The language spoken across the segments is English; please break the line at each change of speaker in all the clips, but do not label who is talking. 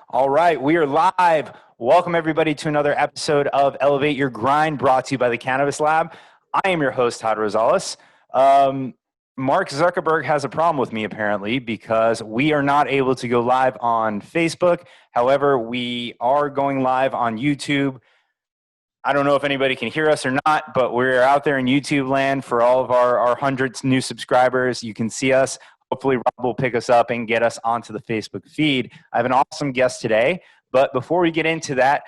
All right, we are live. Welcome everybody to another episode of Elevate Your Grind, brought to you by the Cannabis Lab. I am your host, Todd Rosales. Mark Zuckerberg has a problem with me apparently because we are not able to go live on Facebook. However, we are going live on YouTube. I don't know if anybody can hear us or not, but we're out there in YouTube land for all of our hundreds new subscribers. You can see us. Hopefully Rob will pick us up and get us onto the Facebook feed. I have an awesome guest today, but before we get into that,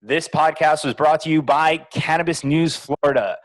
this podcast was brought to you by Cannabis News Florida.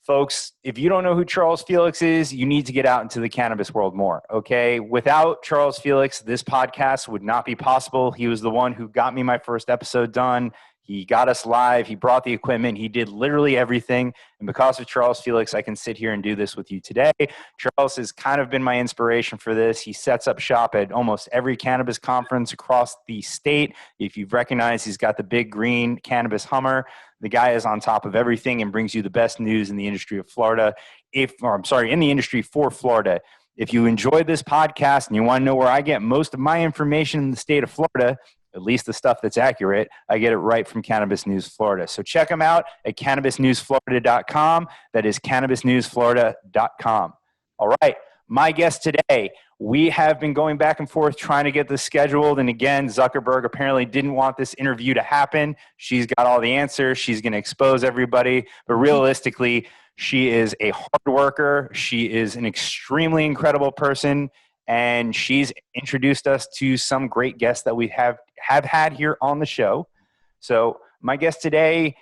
Folks, if you don't know who Charles Felix is, you need to get out into the cannabis world more, okay? Without Charles Felix, this podcast would not be possible. He was the one who got me my first episode done. He got us live. He brought the equipment. He did literally everything. And because of Charles Felix, I can sit here and do this with you today. Charles has kind of been my inspiration for this. He sets up shop at almost every cannabis conference across the state. If you've recognized, he's got the big green cannabis Hummer. The guy is on top of everything and brings you the best news in the industry of Florida. In the industry for Florida. If you enjoy this podcast and you want to know where I get most of my information in the state of Florida, at least the stuff that's accurate, I get it right from Cannabis News Florida. So check them out at cannabisnewsflorida.com. That is cannabisnewsflorida.com. All right, my guest today, we have been going back and forth trying to get this scheduled. And again, Zuckerberg apparently didn't want this interview to happen. She's got all the answers. She's going to expose everybody. But realistically, she is a hard worker. She is an extremely incredible person. And she's introduced us to some great guests that we have had here on the show. So my guest today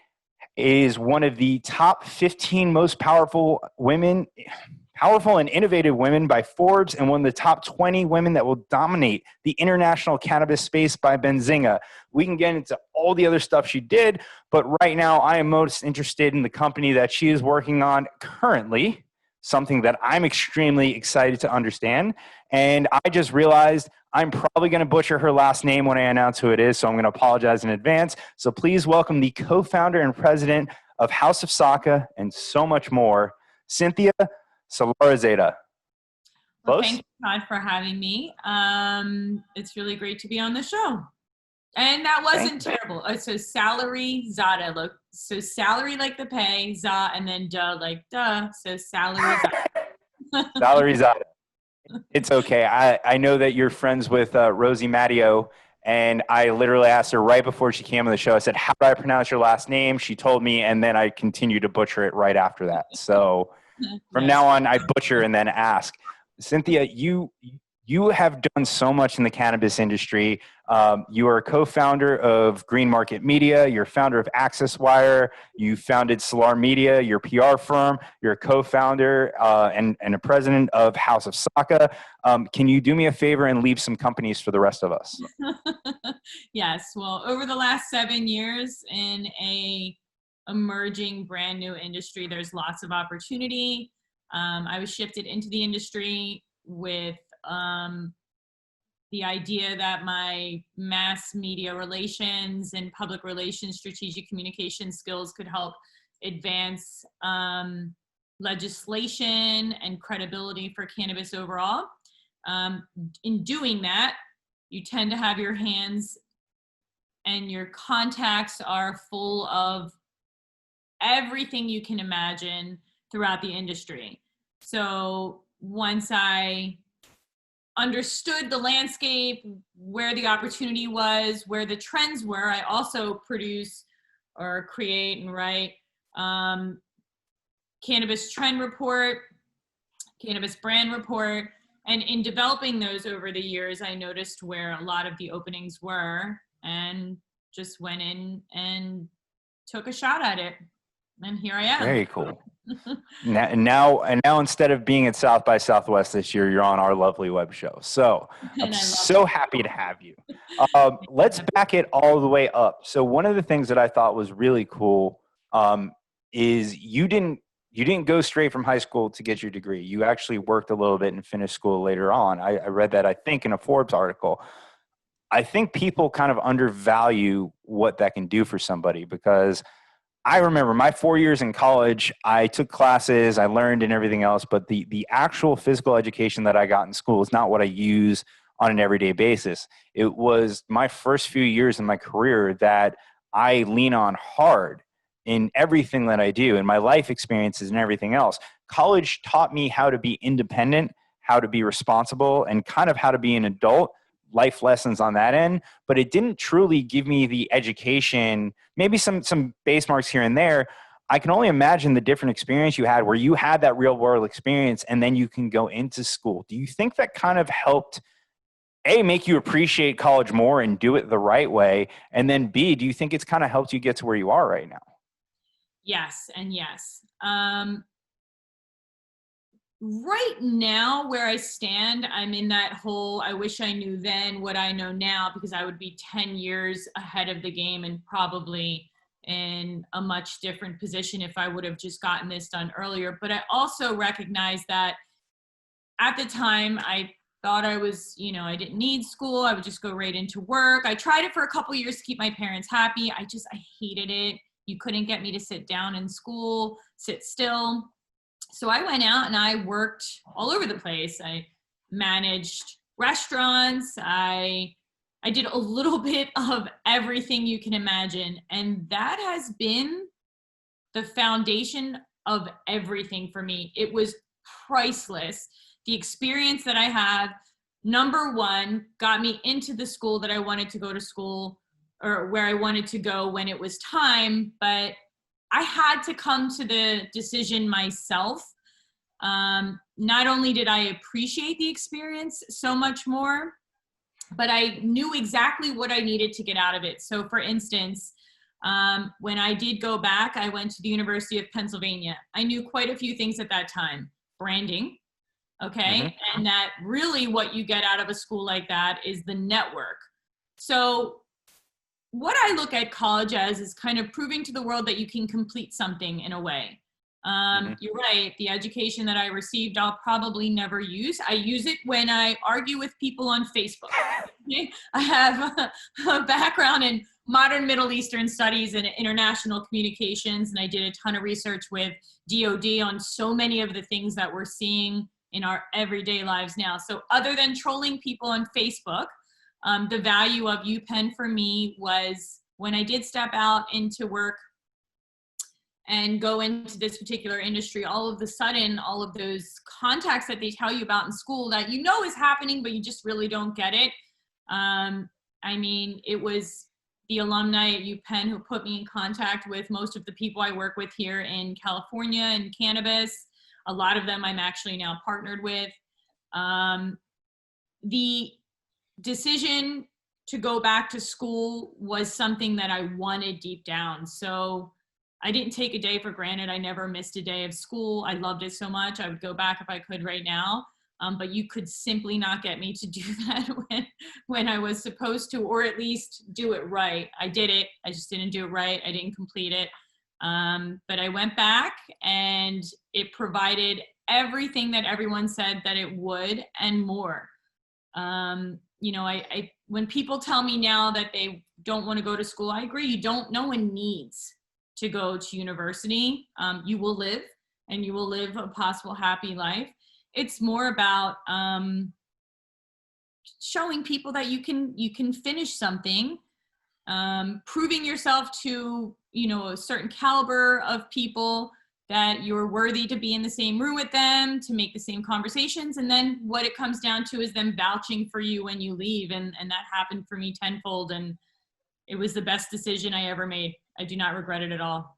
is one of the top 15 most powerful and innovative women by Forbes, and one of the top 20 women that will dominate the international cannabis space by Benzinga. We can get into all the other stuff she did, but right now I am most interested in the company that she is working on currently, something that I'm extremely excited to understand. And I just realized I'm probably going to butcher her last name when I announce who it is, so I'm going to apologize in advance. So please welcome the co-founder and president of House of Saka and so much more, Cynthia Salarizadeh.
Well, thank you, Todd, for having me. It's really great to be on the show. And that wasn't terrible. So Salarizadeh. Look, so salary like the pay, za, and then duh like duh. So Salarizadeh.
Salarizadeh. It's okay. I know that you're friends with Rosie Matteo, and I literally asked her right before she came on the show. I said, how do I pronounce your last name? She told me, and then I continued to butcher it right after that. So from now on, I butcher and then ask. Cynthia, you have done so much in the cannabis industry. You are a co-founder of Green Market Media. You're founder of AxisWire. You founded Salar Media, your PR firm. You're a co-founder and a president of House of Saka. Can you do me a favor and leave some companies for the rest of us?
Yes. Well, over the last 7 years in a emerging brand new industry, there's lots of opportunity. I was shifted into the industry with the idea that my mass media relations and public relations strategic communication skills could help advance legislation and credibility for cannabis overall. In doing that, you tend to have your hands and your contacts are full of everything you can imagine throughout the industry. So once I understood the landscape, where the opportunity was, where the trends were, I also produce or create and write Cannabis Trend Report, Cannabis Brand Report. And in developing those over the years, I noticed where a lot of the openings were and just went in and took a shot at it. And here I am.
Very cool. Now, instead of being at South by Southwest this year, you're on our lovely web show. So I'm so happy to have you. Let's back it all the way up. So one of the things that I thought was really cool is you didn't go straight from high school to get your degree. You actually worked a little bit and finished school later on. I read that, I think, in a Forbes article. I think people kind of undervalue what that can do for somebody, because I remember my 4 years in college, I took classes, I learned and everything else, but the actual physical education that I got in school is not what I use on an everyday basis. It was my first few years in my career that I lean on hard in everything that I do, in my life experiences and everything else. College taught me how to be independent, how to be responsible, and kind of how to be an adult, life lessons on that end, but it didn't truly give me the education, maybe some base marks here and there. I can only imagine the different experience you had where you had that real world experience and then you can go into school. Do you think that kind of helped, A, make you appreciate college more and do it the right way? And then B, do you think it's kind of helped you get to where you are right now?
Yes, and yes. Right now, where I stand, I'm in that whole, I wish I knew then what I know now, because I would be 10 years ahead of the game and probably in a much different position if I would have just gotten this done earlier. But I also recognize that at the time, I thought I was, I didn't need school. I would just go right into work. I tried it for a couple years to keep my parents happy. I hated it. You couldn't get me to sit down in school, sit still. So I went out and I worked all over the place. I managed restaurants. I did a little bit of everything you can imagine. And that has been the foundation of everything for me. It was priceless. The experience that I had, number one, got me into the school that I wanted to go to school, or where I wanted to go when it was time. But I had to come to the decision myself. Not only did I appreciate the experience so much more, but I knew exactly what I needed to get out of it. So for instance, when I did go back, I went to the University of Pennsylvania. I knew quite a few things at that time. Branding, okay? And that really what you get out of a school like that is the network. So what I look at college as is kind of proving to the world that you can complete something in a way. You're right. The education that I received, I'll probably never use. I use it when I argue with people on Facebook. I have a background in modern Middle Eastern studies and international communications, and I did a ton of research with DoD on so many of the things that we're seeing in our everyday lives now. So other than trolling people on Facebook, the value of UPenn for me was when I did step out into work and go into this particular industry, all of a sudden, all of those contacts that they tell you about in school that is happening, but you just really don't get it. It was the alumni at UPenn who put me in contact with most of the people I work with here in California and Cannabis. A lot of them I'm actually now partnered with. The decision to go back to school was something that I wanted deep down. So I didn't take a day for granted. I never missed a day of school. I loved it so much. I would go back if I could right now. But you could simply not get me to do that when I was supposed to, or at least do it right. I did it. I just didn't do it right. I didn't complete it. But I went back and it provided everything that everyone said that it would and more. When people tell me now that they don't want to go to school, I agree. No one needs to go to university. You will live and you will live a possible happy life. It's more about showing people that you can finish something, proving yourself to a certain caliber of people that you're worthy to be in the same room with them, to make the same conversations. And then what it comes down to is them vouching for you when you leave. And that happened for me tenfold. And it was the best decision I ever made. I do not regret it at all.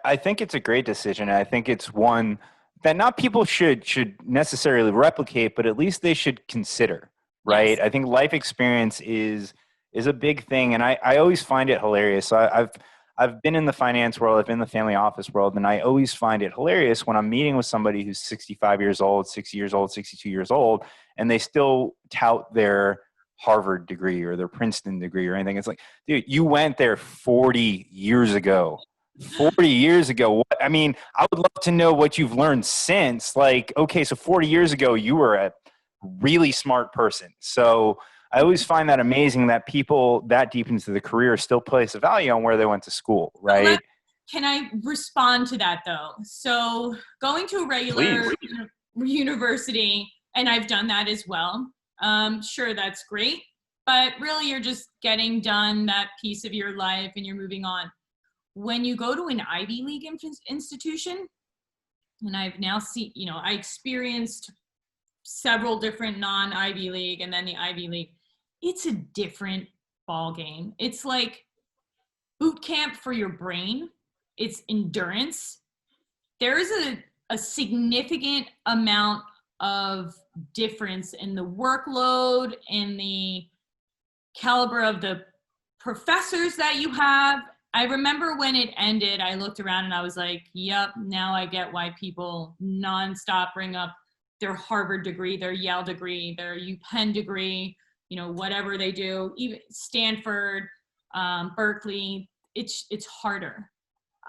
I think it's a great decision. I think it's one that not people should necessarily replicate, but at least they should consider, right? Yes. I think life experience is a big thing. And I always find it hilarious. So I've been in the finance world, I've been in the family office world, and I always find it hilarious when I'm meeting with somebody who's 65 years old, 60 years old, 62 years old, and they still tout their Harvard degree or their Princeton degree or anything. It's like, dude, you went there 40 years ago. 40 years ago. I mean, I would love to know what you've learned since. Like, okay, so 40 years ago, you were a really smart person. So I always find that amazing that people that deep into the career still place a value on where they went to school, right?
Can I respond to that though? So going to a regular university, and I've done that as well, Sure, that's great. But really, you're just getting done that piece of your life and you're moving on. When you go to an Ivy League institution, and I've now seen, I experienced several different non-Ivy League and then the Ivy League, it's a different ball game. It's like boot camp for your brain. It's endurance. There is a significant amount of difference in the workload, in the caliber of the professors that you have. I remember when it ended, I looked around and I was like, yep, now I get why people nonstop bring up their Harvard degree, their Yale degree, their UPenn degree, whatever they do, even Stanford, Berkeley. It's harder.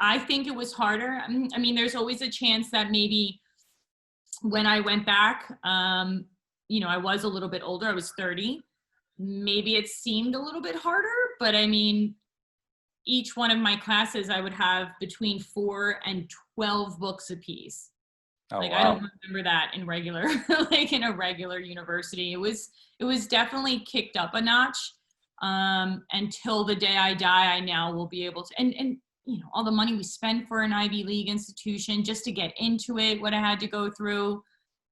I think it was harder. I mean, there's always a chance that maybe when I went back, I was a little bit older. I was 30. Maybe it seemed a little bit harder, but I mean, each one of my classes, I would have between 4 and 12 books apiece.
Oh,
wow. I don't remember that in regular, like in a regular university. It was definitely kicked up a notch. Until the day I die, I now will be able to, and all the money we spend for an Ivy League institution just to get into it, what I had to go through,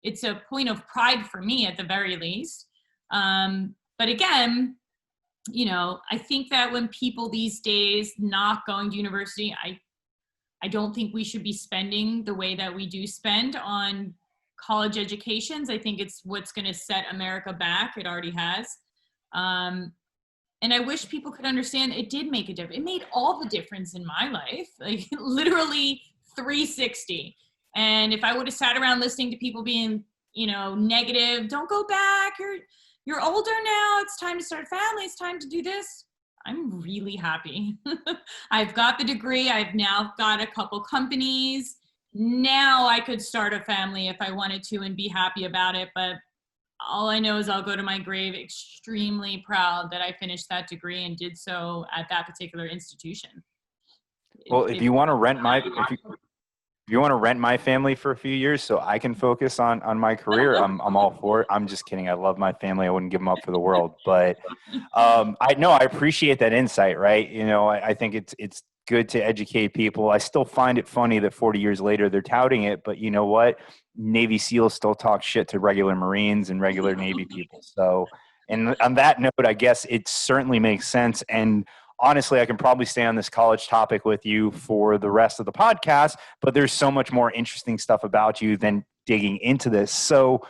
it's a point of pride for me at the very least. But again, I think that when people these days not going to university, I don't think we should be spending the way that we do spend on college educations. I think it's what's going to set America back. It already has. And I wish people could understand it did make a difference. It made all the difference in my life, like literally 360. And if I would have sat around listening to people being, negative, don't go back, you're older now, it's time to start a family, it's time to do this, I'm really happy. I've got the degree, I've now got a couple companies. Now I could start a family if I wanted to and be happy about it. But all I know is I'll go to my grave extremely proud that I finished that degree and did so at that particular institution.
Well, if you want to rent my family for a few years so I can focus on my career, I'm all for it. I'm just kidding. I love my family. I wouldn't give them up for the world. But I appreciate that insight, right? I think it's good to educate people. I still find it funny that 40 years later they're touting it, but you know what? Navy SEALs still talk shit to regular Marines and regular Navy people. So, and on that note, I guess it certainly makes sense. And honestly, I can probably stay on this college topic with you for the rest of the podcast, but there's so much more interesting stuff about you than digging into this. So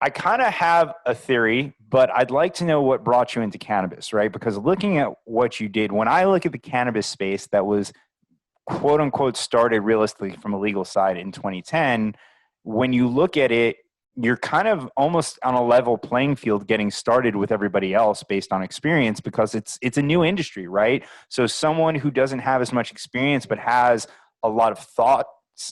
I kind of have a theory, but I'd like to know what brought you into cannabis, right? Because looking at what you did, when I look at the cannabis space that was quote unquote started realistically from a legal side in 2010, when you look at it, you're kind of almost on a level playing field getting started with everybody else based on experience because it's a new industry, right? So someone who doesn't have as much experience but has a lot of thoughts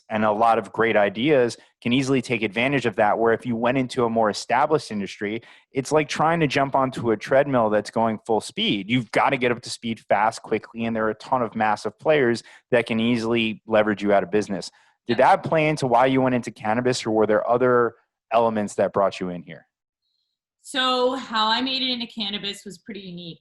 and a lot of great ideas can easily take advantage of that. Where if you went into a more established industry, it's like trying to jump onto a treadmill that's going full speed. You've got to get up to speed fast, quickly, and there are a ton of massive players that can easily leverage you out of business. Did that play into why you went into cannabis, or were there other elements that brought you in here?
So how I made it into cannabis was pretty unique.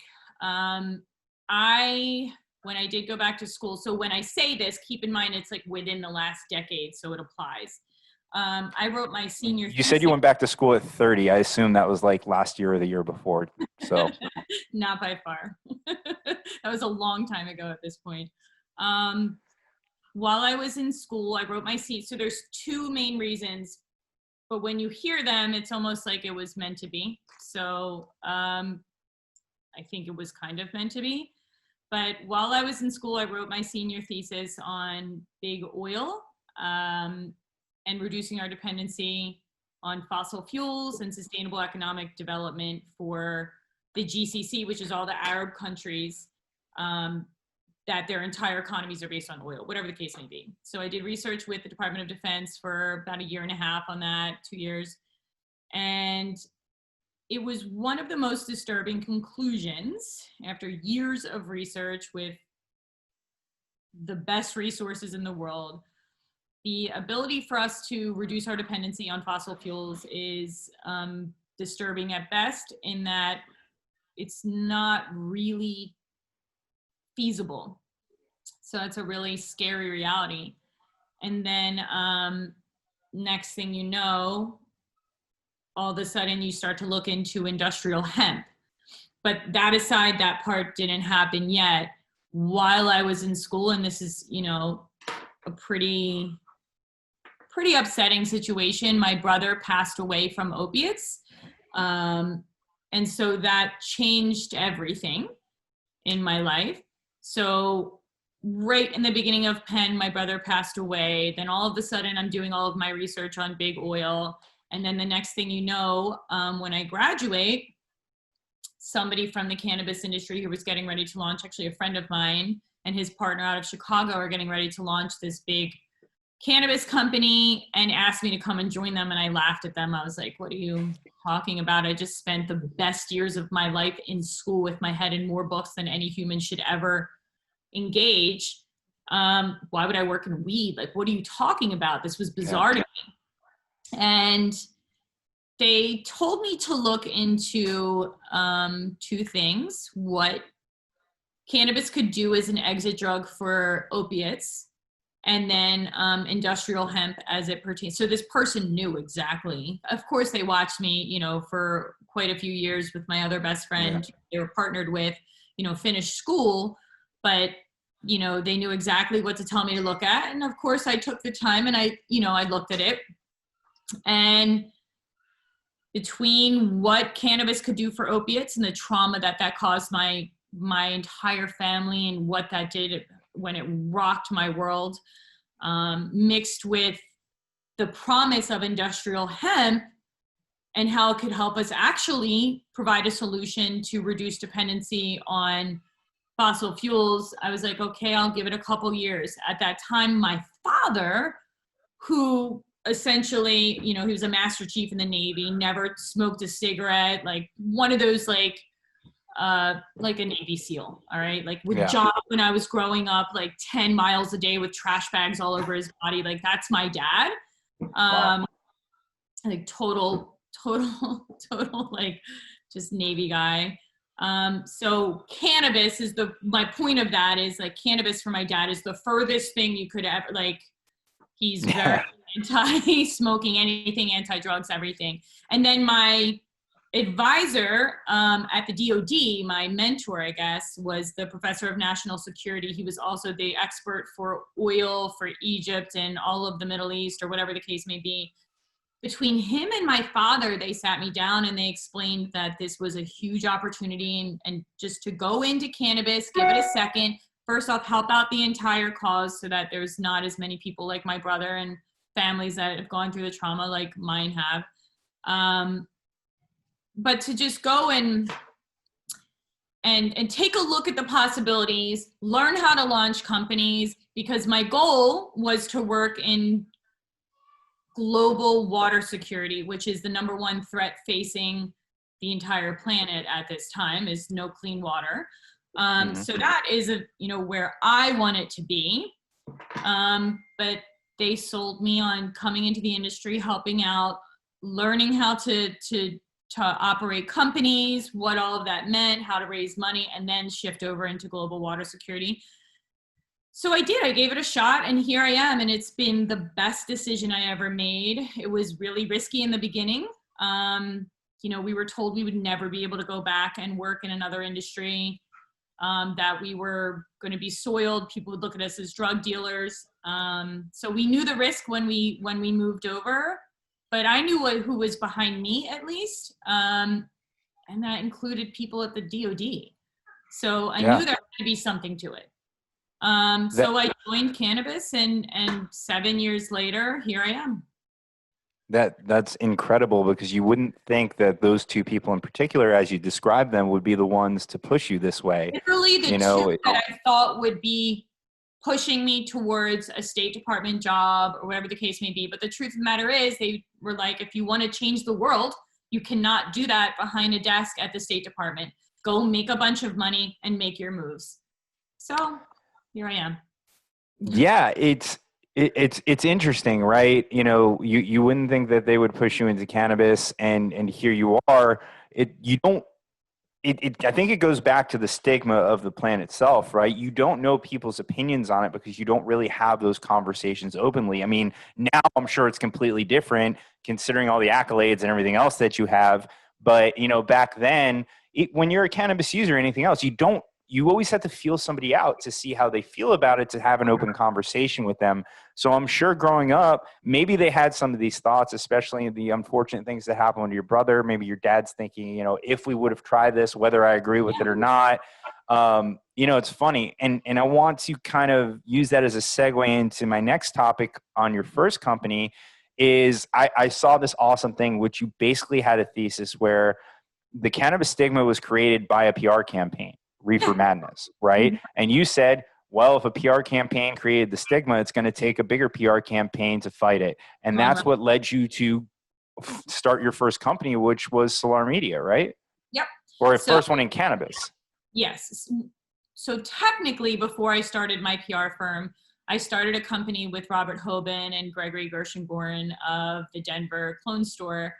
When I did go back to school, so when I say this, keep in mind it's like within the last decade, so it applies. I wrote my senior thesis.
You said you went back to school at 30. I assume that was like last year or the year before. So
not by far. That was a long time ago at this point. While I was in school, I wrote my thesis. So there's two main reasons, but when you hear them, it's almost like it was meant to be. So I think it was kind of meant to be. But while I was in school, I wrote my senior thesis on big oil and reducing our dependency on fossil fuels and sustainable economic development for the GCC, which is all the Arab countries that their entire economies are based on oil, whatever the case may be. So I did research with the Department of Defense for about 1.5 years on that, 2 years. And it was one of the most disturbing conclusions after years of research with the best resources in the world. The ability for us to reduce our dependency on fossil fuels is disturbing at best in that it's not really feasible. So it's a really scary reality. And then next thing you know, all of a sudden you start to look into industrial hemp. But that aside, that part didn't happen yet. While I was in school, and this is, you know, a pretty upsetting situation, my brother passed away from opiates. And so that changed everything in my life. So right in the beginning of Penn, my brother passed away. Then all of a sudden I'm doing all of my research on big oil. And then the next thing you know, when I graduate, somebody from the cannabis industry who was getting ready to launch, actually a friend of mine and his partner out of Chicago are getting ready to launch this big cannabis company and asked me to come and join them. And I laughed at them. I was like, what are you talking about? I just spent the best years of my life in school with my head in more books than any human should ever engage. Why would I work in weed? Like, what are you talking about? This was bizarre to me. And they told me to look into two things: what cannabis could do as an exit drug for opiates, and then industrial hemp as it pertains. So this person knew exactly. Of course, they watched me, you know, for quite a few years with my other best friend. Yeah. They were partnered with, you know, finished school, but, you know, they knew exactly what to tell me to look at. And of course, I took the time and I looked at it. And between what cannabis could do for opiates and the trauma that caused my entire family and what that did when it rocked my world, mixed with the promise of industrial hemp and how it could help us actually provide a solution to reduce dependency on fossil fuels, I was like, okay, I'll give it a couple years. At that time, my father, who essentially, you know, he was a master chief in the Navy, never smoked a cigarette, like one of those, like a Navy SEAL, all right? Like would jog when I was growing up, like 10 miles a day with trash bags all over his body. Like that's my dad. Like total, like just Navy guy. So cannabis is my point of that is like cannabis for my dad is the furthest thing you could ever, like he's very anti-smoking, anything, anti-drugs, everything. And then my advisor at the DOD, my mentor, I guess, was the professor of national security. He was also the expert for oil for Egypt and all of the Middle East or whatever the case may be. Between him and my father, they sat me down and they explained that this was a huge opportunity and just to go into cannabis, give it a second. First off, help out the entire cause so that there's not as many people like my brother and families that have gone through the trauma like mine have. But to just go and take a look at the possibilities, learn how to launch companies, because my goal was to work in global water security, which is the #1 threat facing the entire planet at this time, is no clean water. So that is where I want it to be. But they sold me on coming into the industry, helping out, learning how to operate companies, what all of that meant, how to raise money, and then shift over into global water security. So I did, I gave it a shot, and here I am, and it's been the best decision I ever made. It was really risky in the beginning. We were told we would never be able to go back and work in another industry, that we were going to be soiled. People would look at us as drug dealers. So we knew the risk when we moved over, but I knew who was behind me at least. And that included people at the DOD. So I knew there had to be something to it. So I joined Cannabis and 7 years later, here I am.
That's incredible, because you wouldn't think that those two people in particular, as you described them, would be the ones to push you this way.
Literally the two that I thought would be pushing me towards a State Department job or whatever the case may be. But the truth of the matter is, they were like, if you want to change the world, you cannot do that behind a desk at the State Department. Go make a bunch of money and make your moves. So here I am.
Yeah, It's interesting, right? You know, you wouldn't think that they would push you into cannabis, and here you are. You don't. I think it goes back to the stigma of the plant itself, right? You don't know people's opinions on it because you don't really have those conversations openly. I mean, now I'm sure it's completely different considering all the accolades and everything else that you have. But, you know, back then, when you're a cannabis user or anything else, you always have to feel somebody out to see how they feel about it, to have an open conversation with them. So I'm sure growing up, maybe they had some of these thoughts, especially the unfortunate things that happened to your brother. Maybe your dad's thinking, you know, if we would have tried this, whether I agree with it or not. You know, it's funny. And I want to kind of use that as a segue into my next topic on your first company is I saw this awesome thing, which you basically had a thesis where the cannabis stigma was created by a PR campaign, Reefer Madness, right? And you said, well, if a PR campaign created the stigma, it's going to take a bigger PR campaign to fight it. And that's what led you to start your first company, which was Salar Media, right?
Yep.
Or a first one in cannabis.
Yes. So technically, before I started my PR firm, I started a company with Robert Hoban and Gregory Gershengorn of the Denver Clone Store.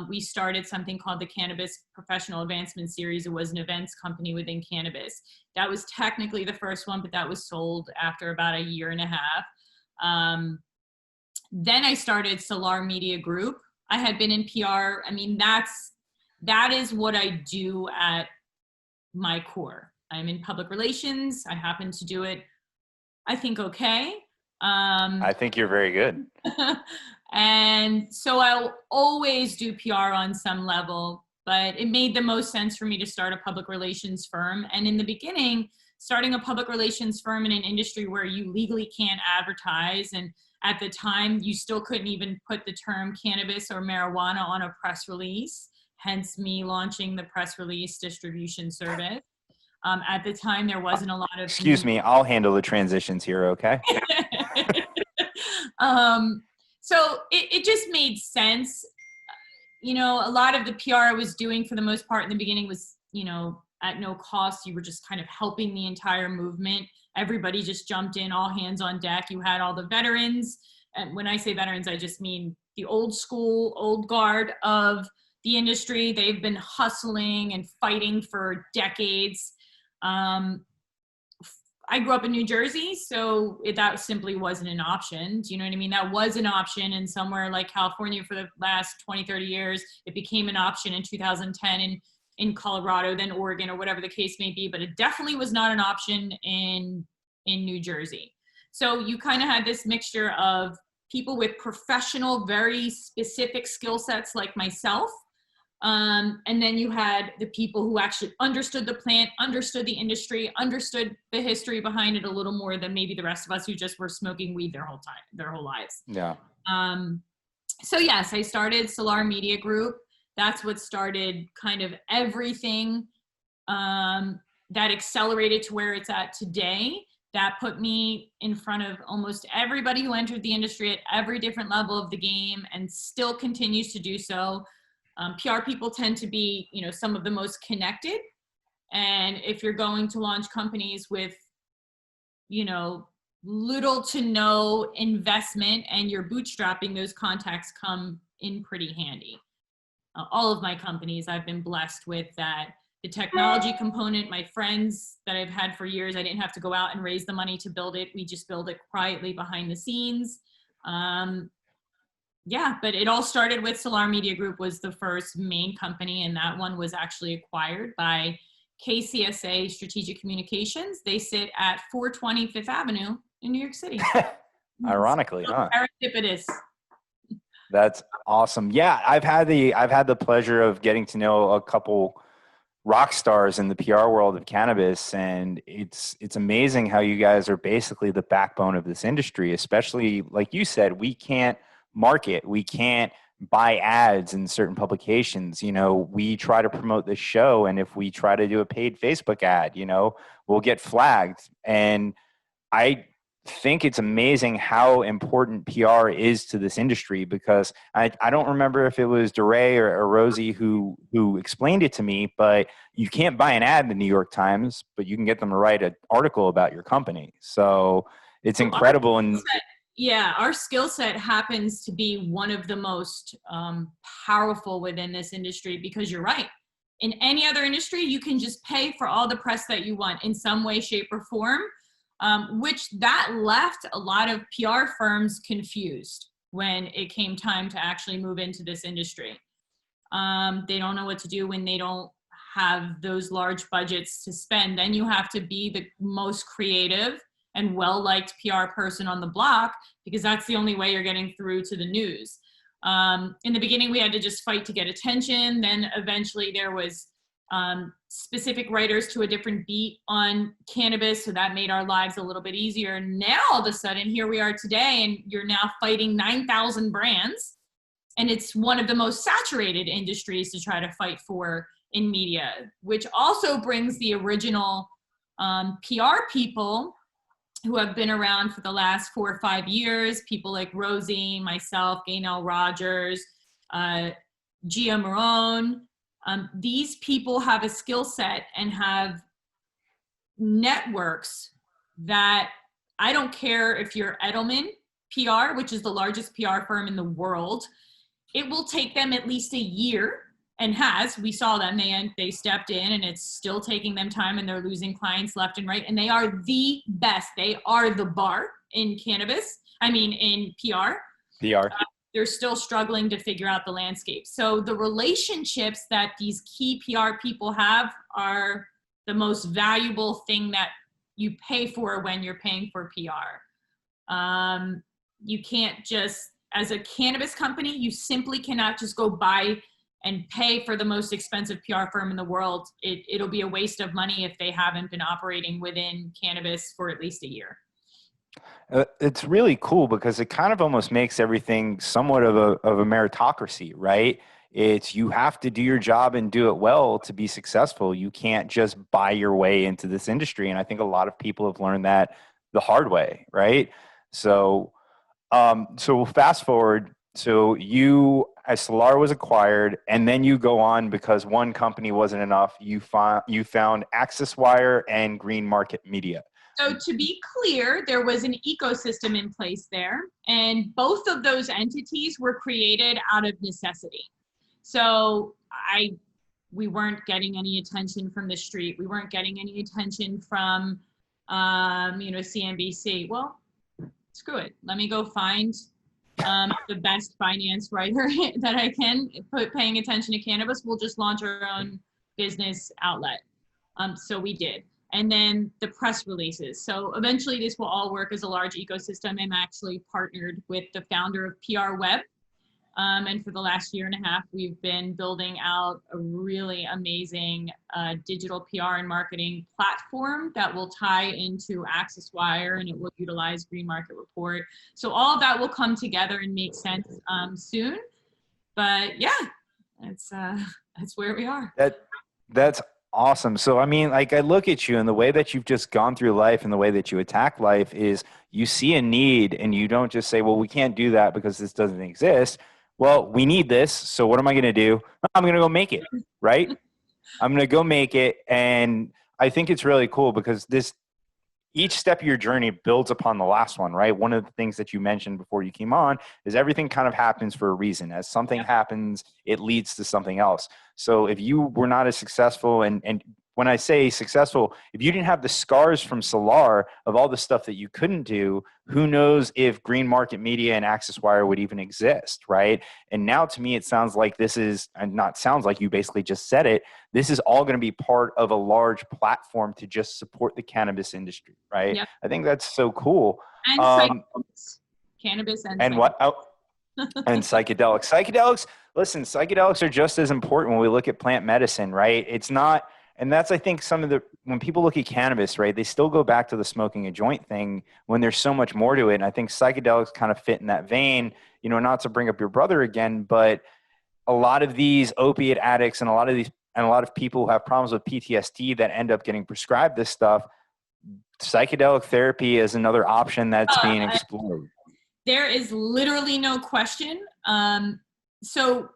We started something called the Cannabis Professional Advancement Series. It was an events company within cannabis. That was technically the first one, but that was sold after about a year and a half. Then I started Salar Media Group. I had been in PR. I mean, that is what I do at my core. I'm in public relations. I happen to do it, I think, okay.
I think you're very good.
And so I'll always do PR on some level, but it made the most sense for me to start a public relations firm. And in the beginning, starting a public relations firm in an industry where you legally can't advertise, and at the time you still couldn't even put the term cannabis or marijuana on a press release, hence me launching the press release distribution service. At the time, there wasn't a lot of...
Excuse me, I'll handle the transitions here, okay?
So it just made sense. You know, a lot of the PR I was doing for the most part in the beginning was, you know, at no cost. You were just kind of helping the entire movement. Everybody just jumped in, all hands on deck. You had all the veterans. And when I say veterans, I just mean the old school, old guard of the industry. They've been hustling and fighting for decades. I grew up in New Jersey, so that simply wasn't an option. Do you know what I mean? That was an option in somewhere like California for the last 20, 30 years. It became an option in 2010 in Colorado, then Oregon, or whatever the case may be, but it definitely was not an option in New Jersey. So you kind of had this mixture of people with professional, very specific skill sets like myself. And then you had the people who actually understood the plant, understood the industry, understood the history behind it a little more than maybe the rest of us who just were smoking weed their whole lives.
Yeah.
So yes, I started Salar Media Group. That's what started kind of everything that accelerated to where it's at today. That put me in front of almost everybody who entered the industry at every different level of the game and still continues to do so. PR people tend to be, you know, some of the most connected. And if you're going to launch companies with, you know, little to no investment and you're bootstrapping, those contacts come in pretty handy. All of my companies, I've been blessed with that. The technology component, my friends that I've had for years, I didn't have to go out and raise the money to build it. We just build it quietly behind the scenes. Yeah, but it all started with Salar Media Group was the first main company, and that one was actually acquired by KCSA Strategic Communications. They sit at 420 Fifth Avenue in New York City.
Ironically, huh?
Serendipitous.
That's awesome. Yeah, I've had the pleasure of getting to know a couple rock stars in the PR world of cannabis, and it's amazing how you guys are basically the backbone of this industry, especially like you said, we can't market, we can't buy ads in certain publications. You know, we try to promote this show, and if we try to do a paid Facebook ad, you know, we'll get flagged. And I think it's amazing how important PR is to this industry, because I don't remember if it was DeRay or Rosie who explained it to me, but you can't buy an ad in the New York Times, but you can get them to write an article about your company. So it's incredible. And
Yeah, our skill set happens to be one of the most powerful within this industry, because you're right. In any other industry, you can just pay for all the press that you want in some way, shape, or form, which that left a lot of PR firms confused when it came time to actually move into this industry. They don't know what to do when they don't have those large budgets to spend. Then you have to be the most creative and well-liked PR person on the block, because that's the only way you're getting through to the news. In the beginning, we had to just fight to get attention. Then eventually there was specific writers to a different beat on cannabis, so that made our lives a little bit easier. Now, all of a sudden, here we are today, and you're now fighting 9,000 brands, and it's one of the most saturated industries to try to fight for in media, which also brings the original PR people who have been around for the last 4 or 5 years, people like Rosie, myself, Gaynell Rogers, Gia Marone. These people have a skill set and have networks that, I don't care if you're Edelman PR, which is the largest PR firm in the world, it will take them at least a year, and we saw them, they stepped in, and it's still taking them time, and they're losing clients left and right, and they are the best. They are the bar in cannabis, in PR. They're still struggling to figure out the landscape. So the relationships that these key PR people have are the most valuable thing that you pay for when you're paying for PR. You can't just, as a cannabis company, you simply cannot just go buy and pay for the most expensive PR firm in the world. It'll be a waste of money if they haven't been operating within cannabis for at least a year.
It's really cool because it kind of almost makes everything somewhat of a meritocracy, right? It's, you have to do your job and do it well to be successful. You can't just buy your way into this industry. And I think a lot of people have learned that the hard way, right? So we'll fast forward. So you, as Salar was acquired, and then you go on because one company wasn't enough. You found AxisWire and Green Market Media.
So to be clear, there was an ecosystem in place there, and both of those entities were created out of necessity. So we weren't getting any attention from the street. We weren't getting any attention from, CNBC. Well, screw it. Let me go find the best finance writer that I can paying attention to cannabis. We'll just launch our own business outlet. So we did. And then the press releases. So eventually this will all work as a large ecosystem. I'm actually partnered with the founder of PR Web. And for the last year and a half, we've been building out a really amazing digital PR and marketing platform that will tie into AxisWire, and it will utilize Green Market Report. So all of that will come together and make sense soon. But yeah, that's where we are.
That's awesome. So, I look at you, and the way that you've just gone through life and the way that you attack life is you see a need and you don't just say, well, we can't do that because this doesn't exist. Well, we need this. So what am I going to do? I'm going to go make it, right? I'm going to go make it. And I think it's really cool because each step of your journey builds upon the last one, right? One of the things that you mentioned before you came on is everything kind of happens for a reason. As something happens, it leads to something else. So if you were not as successful, and when I say successful, if you didn't have the scars from Salar of all the stuff that you couldn't do, who knows if Green Market Media and AxisWire would even exist, right? And now to me, it sounds like this is, and not sounds like, you basically just said it, this is all going to be part of a large platform to just support the cannabis industry, right? Yep. I think that's so cool.
And cannabis and
what? Oh, and psychedelics. Listen, psychedelics are just as important when we look at plant medicine, right? It's not, and that's, I think, when people look at cannabis, right, they still go back to the smoking a joint thing when there's so much more to it. And I think psychedelics kind of fit in that vein, not to bring up your brother again, but a lot of these opiate addicts and a lot of people who have problems with PTSD that end up getting prescribed this stuff, psychedelic therapy is another option that's being explored.
There is literally no question. So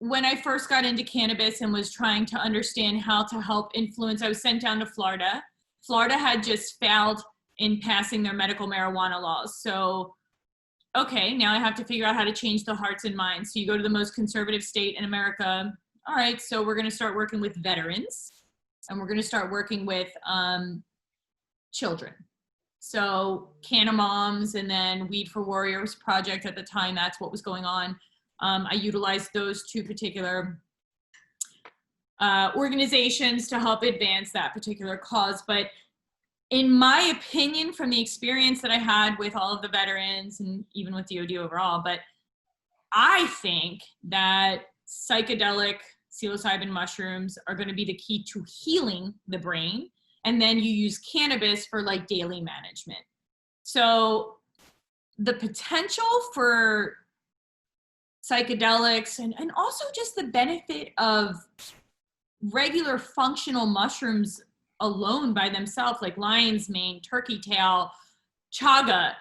when I first got into cannabis and was trying to understand how to help influence, I was sent down to Florida. Florida had just failed in passing their medical marijuana laws. So okay, now I have to figure out how to change the hearts and minds. So you go to the most conservative state in America. All right, so we're going to start working with veterans, and we're going to start working with children. So Canna Moms, and then Weed for Warriors project at the time, that's what was going on. I utilized those two particular organizations to help advance that particular cause. But in my opinion, from the experience that I had with all of the veterans and even with DoD overall, but I think that psychedelic psilocybin mushrooms are going to be the key to healing the brain. And then you use cannabis for like daily management. So the potential for psychedelics and also just the benefit of regular functional mushrooms alone by themselves, like lion's mane, turkey tail, chaga,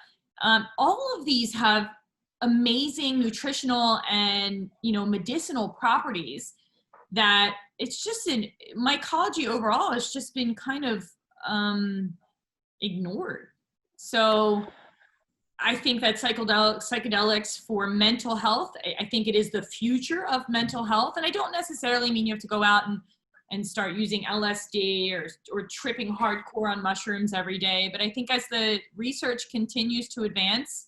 all of these have amazing nutritional and medicinal properties that it's just in mycology overall has just been kind of ignored. So I think that psychedelics for mental health, I think it is the future of mental health. And I don't necessarily mean you have to go out and start using LSD or tripping hardcore on mushrooms every day. But I think as the research continues to advance,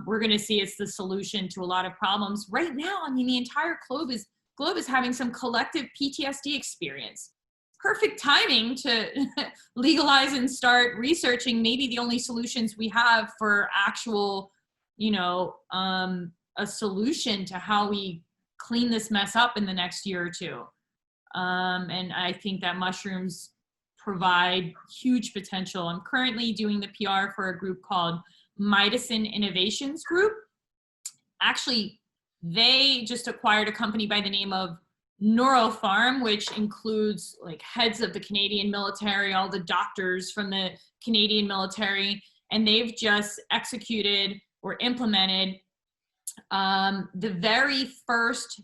we're going to see it's the solution to a lot of problems. Right now, I mean, the entire globe is having some collective PTSD experience. Perfect timing to legalize and start researching maybe the only solutions we have for actual, a solution to how we clean this mess up in the next year or two. And I think that mushrooms provide huge potential. I'm currently doing the PR for a group called Midicine Innovations Group. Actually, they just acquired a company by the name of Neuropharm, which includes like heads of the Canadian military, all the doctors from the Canadian military, and they've just executed or implemented the very first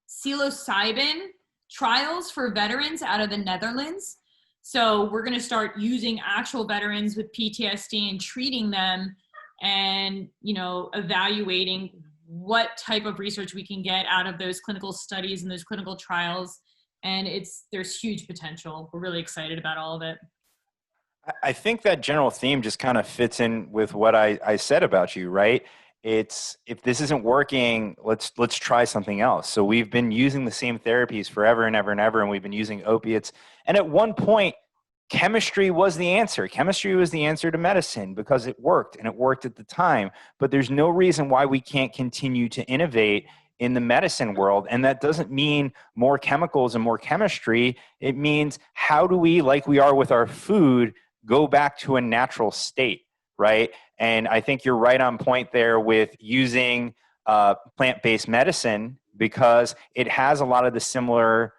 psilocybin trials for veterans out of the Netherlands. So we're going to start using actual veterans with PTSD and treating them and, evaluating what type of research we can get out of those clinical studies and those clinical trials. And there's huge potential. We're really excited about all of it.
I think that general theme just kind of fits in with what I said about you, right? It's, if this isn't working, let's try something else. So we've been using the same therapies forever and ever and ever, and we've been using opiates. And at one point, chemistry was the answer. Chemistry was the answer to medicine because it worked, and it worked at the time. But there's no reason why we can't continue to innovate in the medicine world. And that doesn't mean more chemicals and more chemistry. It means how do we, like we are with our food, go back to a natural state, right? And I think you're right on point there with using plant-based medicine because it has a lot of the similar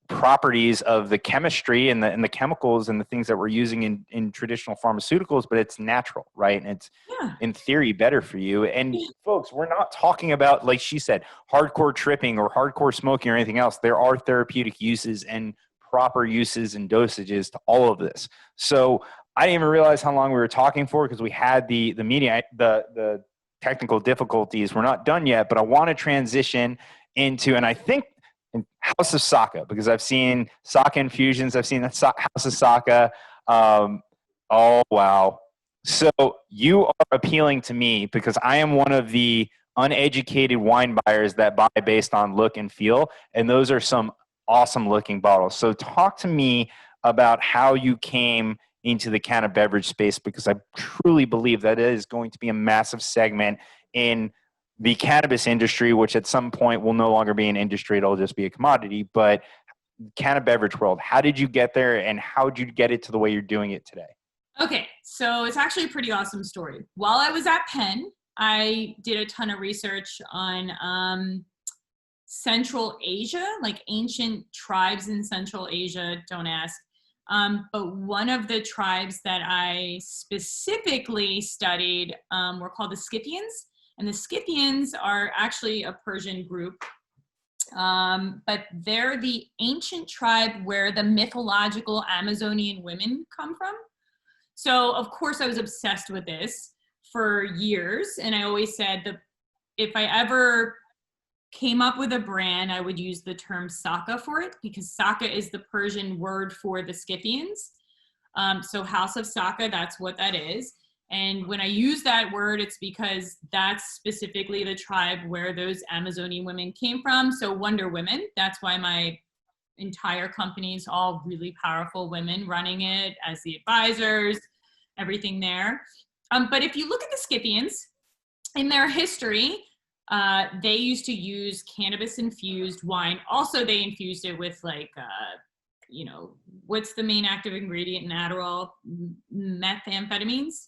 properties of the chemistry and the chemicals and the things that we're using in traditional pharmaceuticals, but it's natural, right? And it's in theory better for you. And folks, we're not talking about, like she said, hardcore tripping or hardcore smoking or anything else. There are therapeutic uses and proper uses and dosages to all of this. So I didn't even realize how long we were talking for because we had the meeting, the technical difficulties. We're not done yet, but I want to transition into, and I think House of Saka, because I've seen Saka infusions. I've seen House of Saka. Oh, wow. So you are appealing to me because I am one of the uneducated wine buyers that buy based on look and feel. And those are some awesome looking bottles. So talk to me about how you came into the can of beverage space, because I truly believe that it is going to be a massive segment in the cannabis industry, which at some point will no longer be an industry. It'll just be a commodity. But can of beverage world, how did you get there and how did you get it to the way you're doing it today?
Okay, so it's actually a pretty awesome story. While I was at Penn, I did a ton of research on Central Asia, like ancient tribes in Central Asia, don't ask. But one of the tribes that I specifically studied were called the Scythians. And the Scythians are actually a Persian group, but they're the ancient tribe where the mythological Amazonian women come from. So of course I was obsessed with this. for years. And I always said that if I ever came up with a brand, I would use the term Saka for it, because Saka is the Persian word for the Scythians. So House of Saka, that's what that is. And when I use that word, it's because that's specifically the tribe where those Amazonian women came from. So Wonder Women, that's why my entire company is all really powerful women running it as the advisors, everything there. But if you look at the Scythians, in their history, they used to use cannabis infused wine. Also, they infused it with what's the main active ingredient in Adderall? Methamphetamines?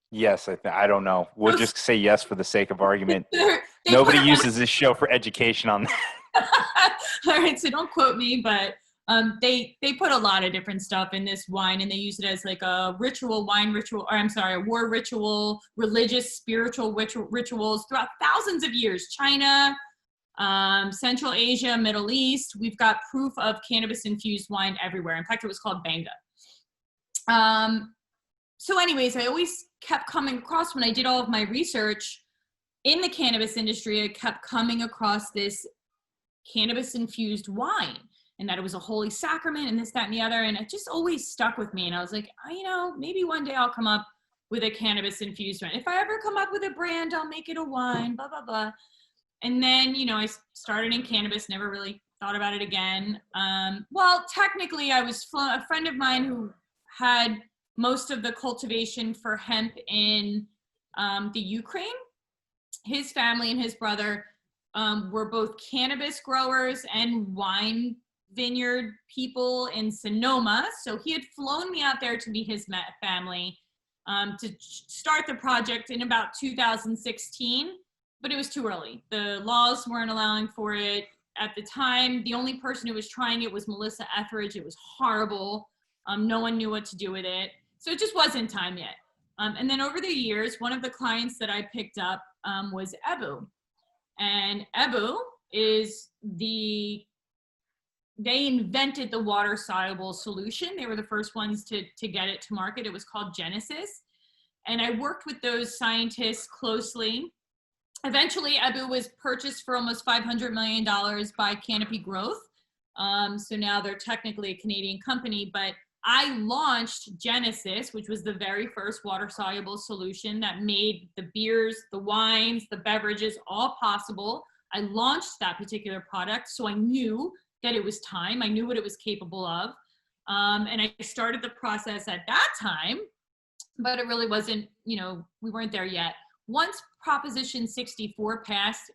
Yes, I don't know. We'll just say yes for the sake of argument.
They
Nobody uses this show for education on that.
All right, so don't quote me, but they put a lot of different stuff in this wine, and they use it as like a a war ritual, religious, spiritual rituals throughout thousands of years. China, Central Asia, Middle East, we've got proof of cannabis infused wine everywhere. In fact, it was called Banga. So anyways, I always kept coming across, when I did all of my research in the cannabis industry, I kept coming across this cannabis infused wine, and that it was a holy sacrament and this, that, and the other. And it just always stuck with me. And I was like, maybe one day I'll come up with a cannabis infused wine. If I ever come up with a brand, I'll make it a wine, blah, blah, blah. And then, I started in cannabis, never really thought about it again. Well, technically I was a friend of mine who had most of the cultivation for hemp in the Ukraine. His family and his brother were both cannabis growers and wine vineyard people in Sonoma. So he had flown me out there to meet his family to start the project in about 2016, but it was too early. The laws weren't allowing for it. At the time, the only person who was trying it was Melissa Etheridge. It was horrible. No one knew what to do with it. So it just wasn't time yet. And then over the years, one of the clients that I picked up was Ebu. And Ebu is they invented the water-soluble solution. They were the first ones to get it to market. It was called Genesis. And I worked with those scientists closely. Eventually, Ebu was purchased for almost $500 million by Canopy Growth. So now they're technically a Canadian company, but I launched Genesis, which was the very first water-soluble solution that made the beers, the wines, the beverages all possible. I launched that particular product, so I knew that it was time. I knew what it was capable of. And I started the process at that time, but it really wasn't, we weren't there yet. Once Proposition 64 passed,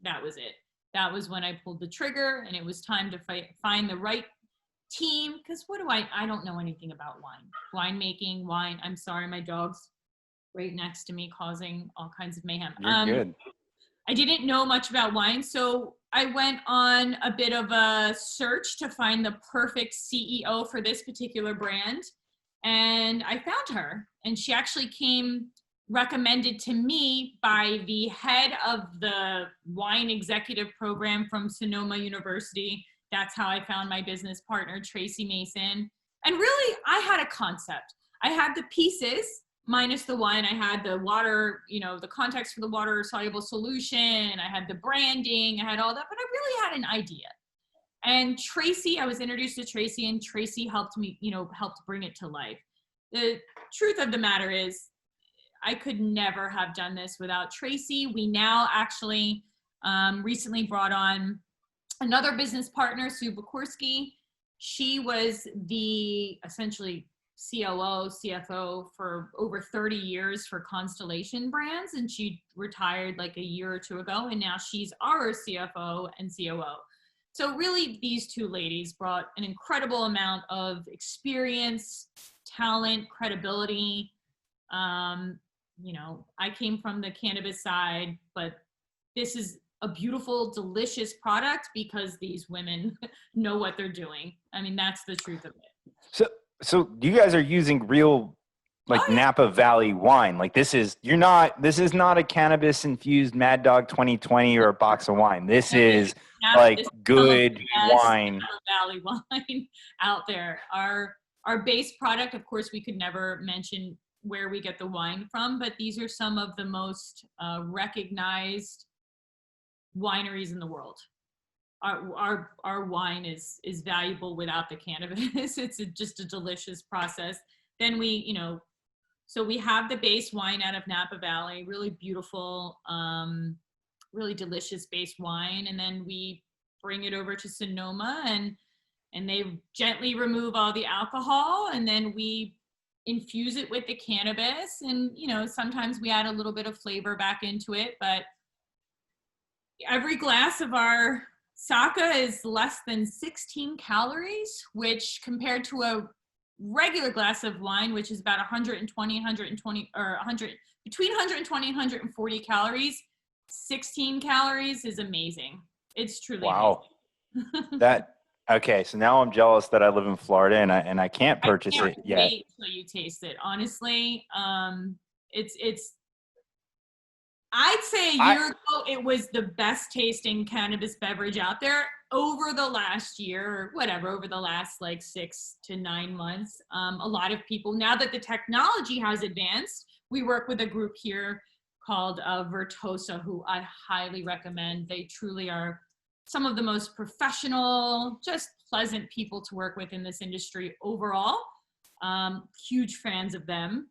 that was it. That was when I pulled the trigger, and it was time to find the right team, because I don't know anything about winemaking, wine. I'm sorry, my dog's right next to me causing all kinds of mayhem.
You're good.
I didn't know much about wine, so I went on a bit of a search to find the perfect CEO for this particular brand, and I found her, and she actually came recommended to me by the head of the wine executive program from Sonoma University. That's how I found my business partner, Tracy Mason. And really, I had a concept. I had the pieces minus the wine. I had the water, the context for the water soluble solution. I had the branding. I had all that, but I really had an idea. And Tracy, I was introduced to Tracy, and Tracy helped me, helped bring it to life. The truth of the matter is, I could never have done this without Tracy. We now actually recently brought on another business partner, Sue Bukorski. She was the essentially COO, CFO for over 30 years for Constellation Brands, and she retired like a year or two ago, and now she's our CFO and COO. So really, these two ladies brought an incredible amount of experience, talent, credibility. I came from the cannabis side, but this is a beautiful, delicious product because these women know what they're doing. I mean, that's the truth of it.
So you guys are using real, Napa Valley wine. This is not a cannabis infused Mad Dog 2020 or a box of wine. This is good wine.
Napa Valley wine out there. Our base product, of course, we could never mention where we get the wine from, but these are some of the most recognized wineries in the world. Our wine is valuable without the cannabis. It's just a delicious process. Then so we have the base wine out of Napa Valley, really beautiful, really delicious base wine. And then we bring it over to Sonoma and they gently remove all the alcohol, and then we infuse it with the cannabis. And, sometimes we add a little bit of flavor back into it, but every glass of our Saka is less than 16 calories, which compared to a regular glass of wine, which is about 120, between 120 and 140 calories, 16 calories is amazing. It's truly
wow.
amazing.
Okay, so now I'm jealous that I live in Florida and I can't purchase it yet.
Wait till you taste it. Honestly, it's. I'd say a year ago it was the best tasting cannabis beverage out there. Over the last year, or whatever, over the last like 6 to 9 months, a lot of people, now that the technology has advanced, we work with a group here called Vertosa, who I highly recommend. They truly are some of the most professional, just pleasant people to work with in this industry overall. Huge fans of them.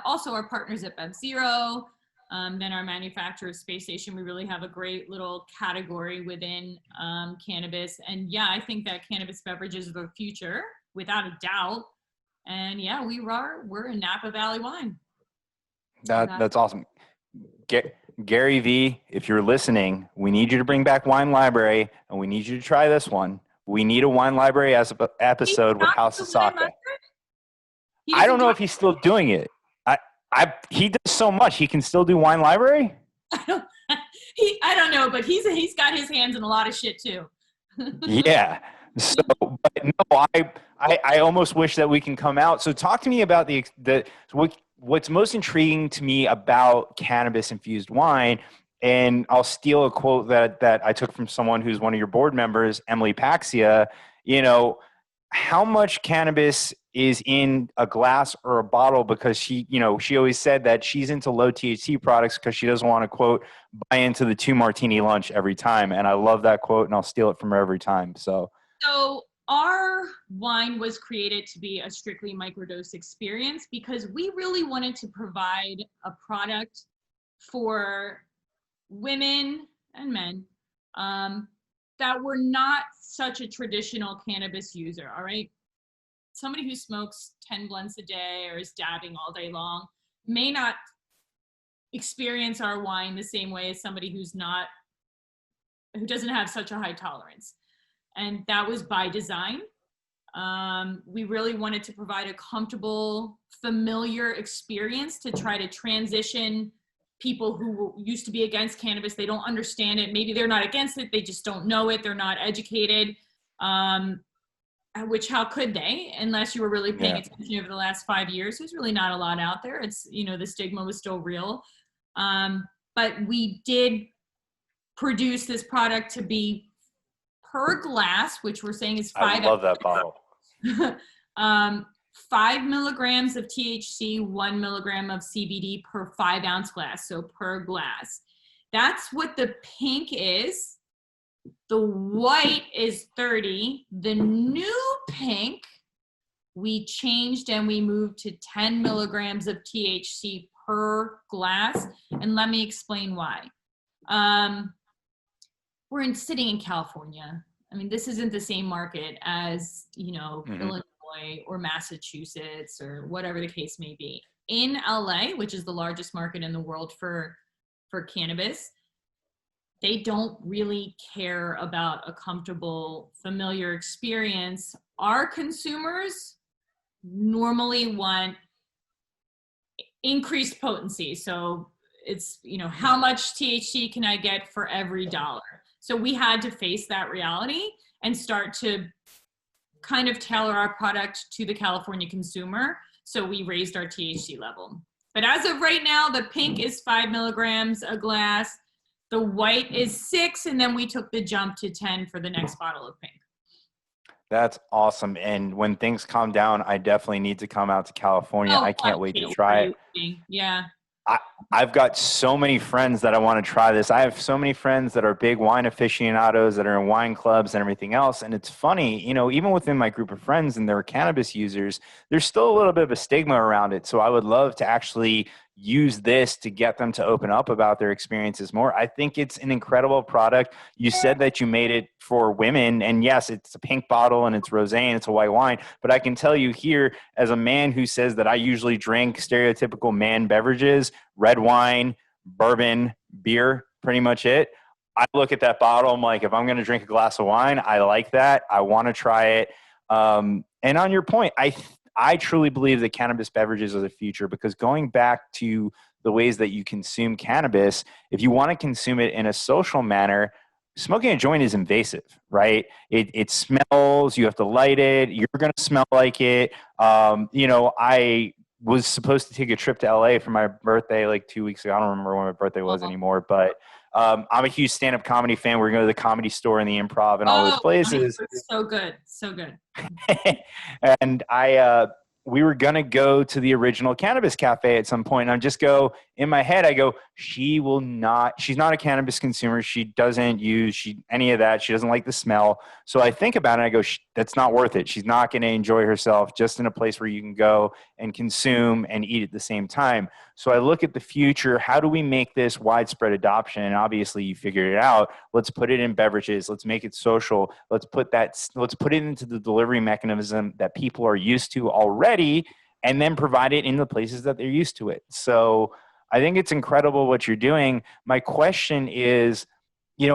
Also our partners at BevZero, then our manufacturer of Space Station. We really have a great little category within cannabis. And yeah, I think that cannabis beverages are the future, without a doubt. And yeah, we're a Napa Valley wine.
That's awesome. Gary V, if you're listening, we need you to bring back Wine Library, and we need you to try this one. We need a Wine Library episode with House of Saka. I don't know if he's still doing it. He does so much. He can still do Wine Library?
I don't know, but he's got his hands in a lot of shit too.
Yeah. So, but no, I almost wish that we can come out. So talk to me about what's most intriguing to me about cannabis infused wine. And I'll steal a quote that I took from someone who's one of your board members, Emily Paxia. How much cannabis is in a glass or a bottle, because she always said that she's into low THC products because she doesn't want to, quote, buy into the 2 martini lunch every time. And I love that quote, and I'll steal it from her every time. So
our wine was created to be a strictly microdose experience because we really wanted to provide a product for women and men that were not such a traditional cannabis user, all right? Somebody who smokes 10 blunts a day or is dabbing all day long may not experience our wine the same way as somebody who doesn't have such a high tolerance. And that was by design. We really wanted to provide a comfortable, familiar experience to try to transition people who used to be against cannabis. They don't understand it. Maybe they're not against it. They just don't know it. They're not educated. Which how could they, unless you were really paying attention over the last 5 years? There's really not a lot out there. It's, the stigma was still real. But we did produce this product to be per glass, which we're saying is 5.
I love that bottle.
5 milligrams of THC, 1 milligram of CBD per 5 ounce glass. So per glass. That's what the pink is. The white is 30. The new pink, we changed and we moved to 10 milligrams of THC per glass. And let me explain why. We're sitting in California. I mean, this isn't the same market as, Illinois or Massachusetts or whatever the case may be. In LA, which is the largest market in the world for cannabis, they don't really care about a comfortable, familiar experience. Our consumers normally want increased potency. So it's, how much THC can I get for every dollar? So we had to face that reality and start to kind of tailor our product to the California consumer. So we raised our THC level. But as of right now, the pink is 5 milligrams a glass. The white is 6, and then we took the jump to 10 for the next bottle of pink.
That's awesome. And when things calm down, I definitely need to come out to California.
Oh,
I can't wait to
Kate, are
try it.
you kidding? Yeah.
I, I've got so many friends that I want to try this. I have so many friends that are big wine aficionados that are in wine clubs and everything else. And it's funny, even within my group of friends and they're cannabis users, there's still a little bit of a stigma around it. So I would love to actually use this to get them to open up about their experiences more. I think it's an incredible product. You said that you made it for women, and yes, it's a pink bottle and it's rosé and it's a white wine, but I can tell you here, as a man who says that I usually drink stereotypical man beverages, red wine, bourbon, beer, pretty much it. I look at that bottle, I'm like, if I'm going to drink a glass of wine, I like that. I want to try it. And on your point, I truly believe that cannabis beverages are the future, because going back to the ways that you consume cannabis, if you want to consume it in a social manner, smoking a joint is invasive, right? It smells, you have to light it, you're going to smell like it. I was supposed to take a trip to LA for my birthday like 2 weeks ago. I don't remember when my birthday was anymore, but I'm a huge stand-up comedy fan. We're going to the Comedy Store and the Improv and all those
Oh,
places.
so good. So good.
And we were going to go to the original Cannabis Cafe at some point. And I just go, in my head, I go, she's not a cannabis consumer. She doesn't use any of that. She doesn't like the smell. So I think about it and I go, that's not worth it. She's not going to enjoy herself just in a place where you can go and consume and eat at the same time. So I look at the future. How do we make this widespread adoption? And obviously you figured it out. Let's put it in beverages. Let's make it social. Let's put it into the delivery mechanism that people are used to already, and then provide it in the places that they're used to it. So I think it's incredible what you're doing. My question is,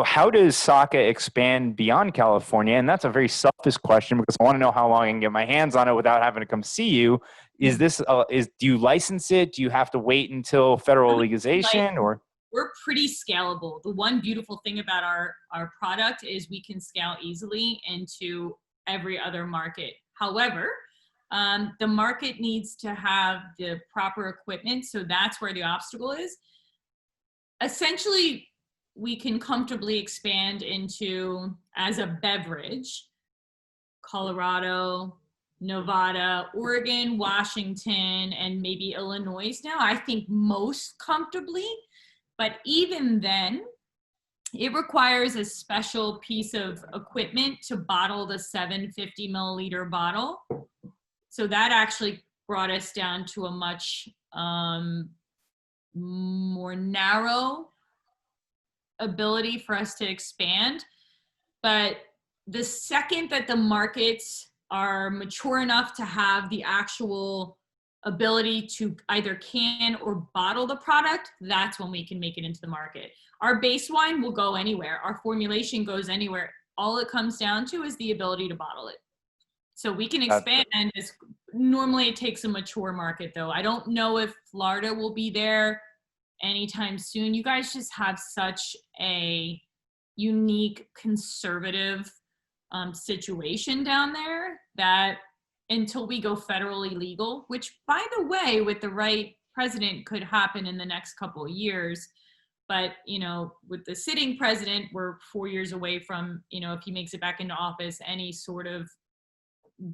how does Saka expand beyond California? And that's a very selfish question, because I want to know how long I can get my hands on it without having to come see you. Do you license it? Do you have to wait until federal legalization, or?
We're pretty scalable. The one beautiful thing about our product is we can scale easily into every other market. However, the market needs to have the proper equipment. So that's where the obstacle is. Essentially, we can comfortably expand into, as a beverage, Colorado, Nevada, Oregon, Washington, and maybe Illinois now, I think most comfortably. But even then, it requires a special piece of equipment to bottle the 750 milliliter bottle. So that actually brought us down to a much more narrow ability for us to expand. But the second that the markets are mature enough to have the actual ability to either can or bottle the product, that's when we can make it into the market. Our base wine will go anywhere. Our formulation goes anywhere. All it comes down to is the ability to bottle it. So we can expand. Normally it takes a mature market though. I don't know if Florida will be there anytime soon. You guys just have such a unique conservative situation down there that until we go federally legal, which by the way, with the right president could happen in the next couple of years. But, with the sitting president, we're 4 years away from, if he makes it back into office, any sort of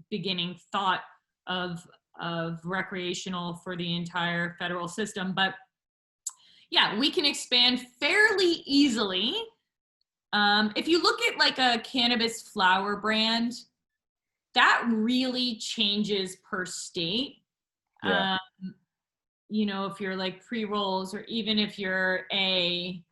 beginning thought of recreational for the entire federal system. But yeah, we can expand fairly easily. If you look at like a cannabis flower brand, that really changes per state.
Yeah.
If you're like pre-rolls, or even if you're a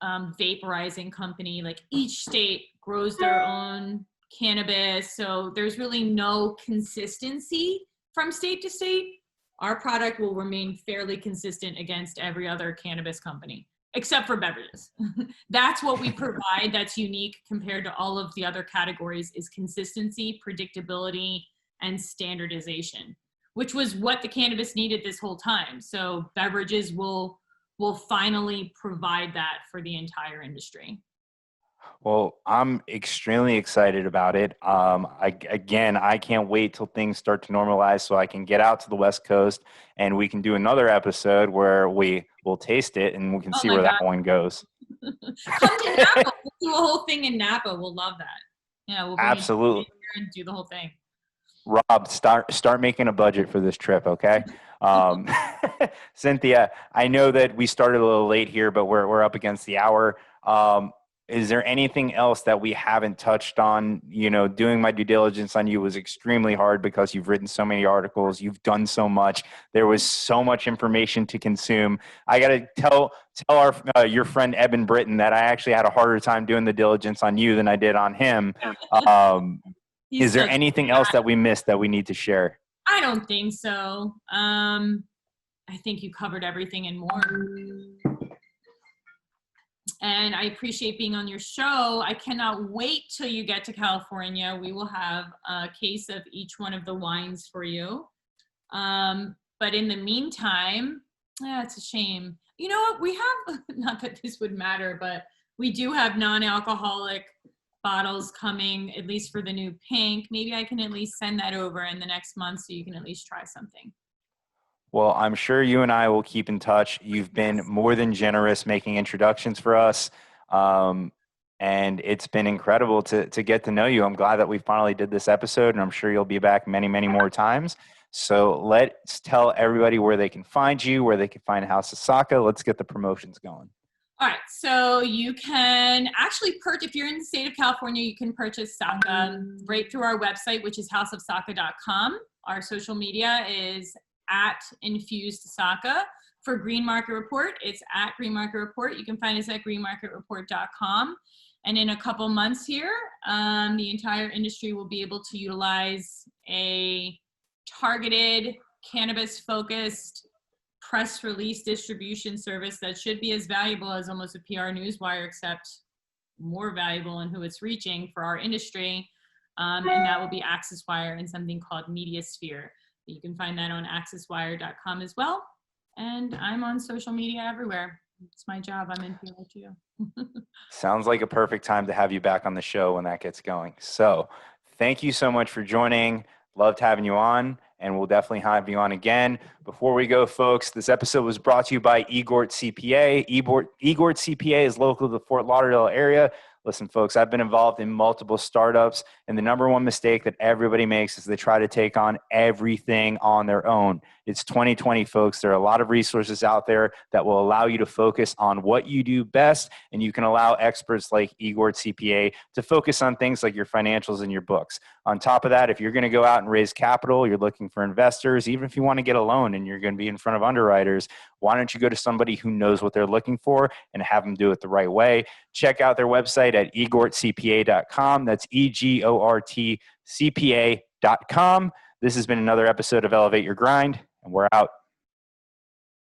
vaporizing company, like each state grows their own cannabis. So there's really no consistency from state to state. Our product will remain fairly consistent against every other cannabis company, except for beverages. That's what we provide that's unique compared to all of the other categories, is consistency, predictability, and standardization, which was what the cannabis needed this whole time. So beverages will finally provide that for the entire industry.
Well, I'm extremely excited about it. I can't wait till things start to normalize so I can get out to the West Coast and we can do another episode where we will taste it and we can see where that one goes.
Come to Napa. We'll do a whole thing in Napa. We'll love that. Yeah, we'll bring
Absolutely.
you here and do the whole thing.
Rob, start making a budget for this trip, okay? Um, Cynthia, I know that we started a little late here, but we're up against the hour. Is there anything else that we haven't touched on? You know, doing my due diligence on you was extremely hard because you've written so many articles, you've done so much. There was so much information to consume. I got to tell your friend Eben Britton that I actually had a harder time doing the diligence on you than I did on him. Is there anything else that we missed that we need to share?
I don't think so. I think you covered everything and more. And I appreciate being on your show. I cannot wait till you get to California. We will have a case of each one of the wines for you. But in the meantime, it's a shame. You know what? We have, not that this would matter, but we do have non-alcoholic bottles coming, at least for the new pink. Maybe I can at least send that over in the next month so you can at least try something.
Well, I'm sure you and I will keep in touch. You've been more than generous making introductions for us. And it's been incredible to get to know you. I'm glad that we finally did this episode, and I'm sure you'll be back many, many more times. So let's tell everybody where they can find you, where they can find House of Saka. Let's get the promotions going.
All right, so you can actually purchase, if you're in the state of California, you can purchase Saka right through our website, which is houseofsaka.com. Our social media is @InfusedSaka. For Green Market Report, it's @GreenMarketReport. You can find us at greenmarketreport.com. And in a couple months here, the entire industry will be able to utilize a targeted, cannabis-focused press release distribution service that should be as valuable as almost a PR newswire, except more valuable in who it's reaching for our industry. And that will be AxisWire and something called MediaSphere. You can find that on AxisWire.com as well. And I'm on social media everywhere. It's my job. I'm in PR too.
Sounds like a perfect time to have you back on the show when that gets going. So thank you so much for joining. Loved having you on, and we'll definitely have you on again. Before we go, folks, this episode was brought to you by Egort CPA. Egort CPA is local to the Fort Lauderdale area. Listen, folks, I've been involved in multiple startups, and the number one mistake that everybody makes is they try to take on everything on their own. It's 2020, folks. There are a lot of resources out there that will allow you to focus on what you do best, and you can allow experts like Egort CPA to focus on things like your financials and your books. On top of that, if you're going to go out and raise capital, you're looking for investors, even if you want to get a loan and you're going to be in front of underwriters, why don't you go to somebody who knows what they're looking for and have them do it the right way? Check out their website at egortcpa.com. That's EGORTCPA.com. This has been another episode of Elevate Your Grind, and we're out.